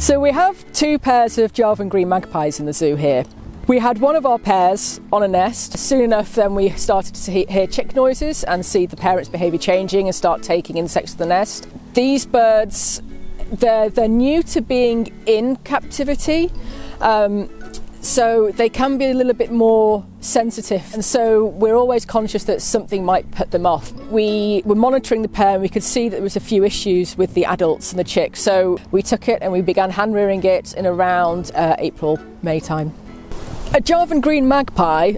So we have two pairs of Javan green magpies in the zoo here. We had one of our pairs on a nest. Soon enough then we started to hear chick noises and see the parents' behaviour changing and start taking insects to the nest. These birds, they're new to being in captivity, so they can be a little bit more sensitive, and so we're always conscious that something might put them off. We were monitoring the pair and we could see that there was a few issues with the adults and the chicks, so we took it and we began hand rearing it in around April, May time. A Javan green magpie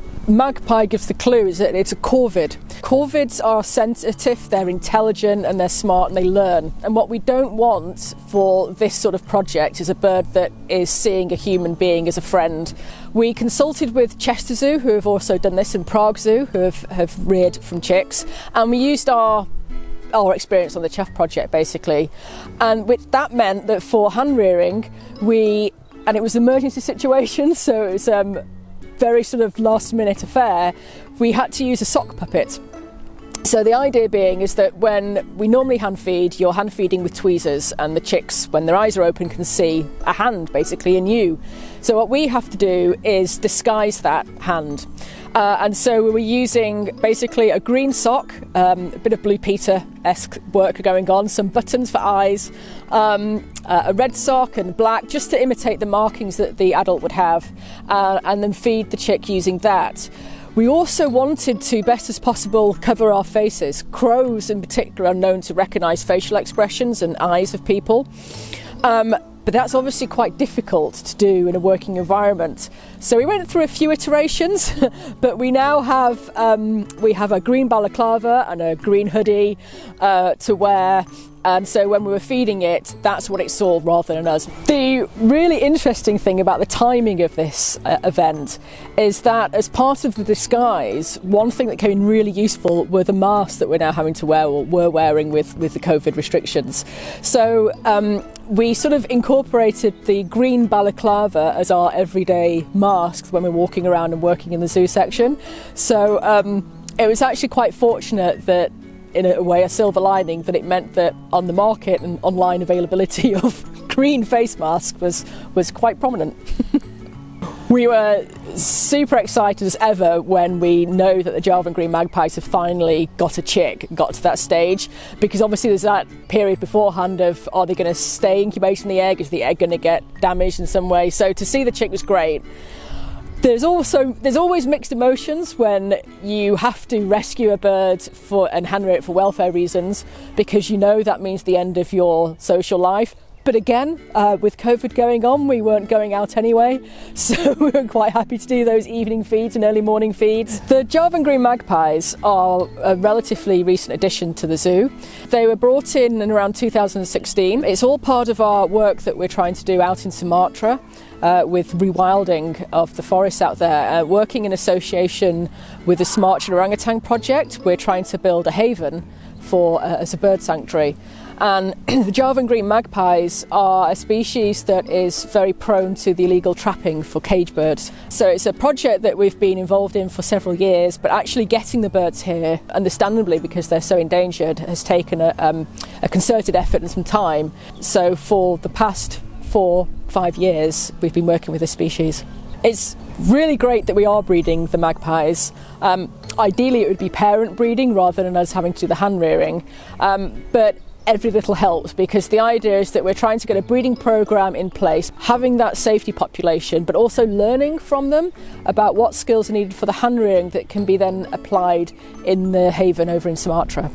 gives the clue is that it's a corvid. Corvids are sensitive, they're intelligent and they're smart and they learn. And what we don't want for this sort of project is a bird that is seeing a human being as a friend. We consulted with Chester Zoo, who have also done this, and Prague Zoo, who have reared from chicks, and we used our experience on the Chef project basically. And that meant that for hand rearing, and it was an emergency situation, so it was very sort of last minute affair, we had to use a sock puppet. So the idea being is that when we normally hand feed, you're hand feeding with tweezers, and the chicks, when their eyes are open, can see a hand basically in you. So what we have to do is disguise that hand. And so we were using basically a green sock, a bit of Blue Peter-esque work going on, some buttons for eyes, a red sock and black, just to imitate the markings that the adult would have, and then feed the chick using that. We also wanted to, best as possible, cover our faces. Crows in particular are known to recognise facial expressions and eyes of people. But that's obviously quite difficult to do in a working environment. So we went through a few iterations, but we now have a green balaclava and a green hoodie to wear. And so when we were feeding it, that's what it saw rather than us. The really interesting thing about the timing of this event is that as part of the disguise, one thing that came in really useful were the masks that we're now having to wear, or were wearing with the COVID restrictions. So we sort of incorporated the green balaclava as our everyday masks when we're walking around and working in the zoo section. So it was actually quite fortunate that, in a way, a silver lining, that it meant that on the market and online availability of green face masks was quite prominent. We were super excited as ever when we know that the Javan green magpies have finally got a chick, got to that stage, because obviously there's that period beforehand of, are they going to stay incubating the egg? Is the egg going to get damaged in some way? So to see the chick was great. There's always mixed emotions when you have to rescue a bird and hand rear it for welfare reasons, because you know that means the end of your social life. But again, with COVID going on, we weren't going out anyway, so we were quite happy to do those evening feeds and early morning feeds. The Javan green magpies are a relatively recent addition to the zoo. They were brought in around 2016. It's all part of our work that we're trying to do out in Sumatra, with rewilding of the forests out there, working in association with the Sumatran Orangutan Project. We're trying to build a haven as a bird sanctuary. And the Javan green magpies are a species that is very prone to the illegal trapping for cage birds. So it's a project that we've been involved in for several years, but actually getting the birds here, understandably because they're so endangered, has taken a concerted effort and some time. So for the past 4-5 years, we've been working with this species. It's really great that we are breeding the magpies. Ideally, it would be parent breeding rather than us having to do the hand rearing. But every little helps, because the idea is that we're trying to get a breeding program in place, having that safety population, but also learning from them about what skills are needed for the hand rearing that can be then applied in the haven over in Sumatra.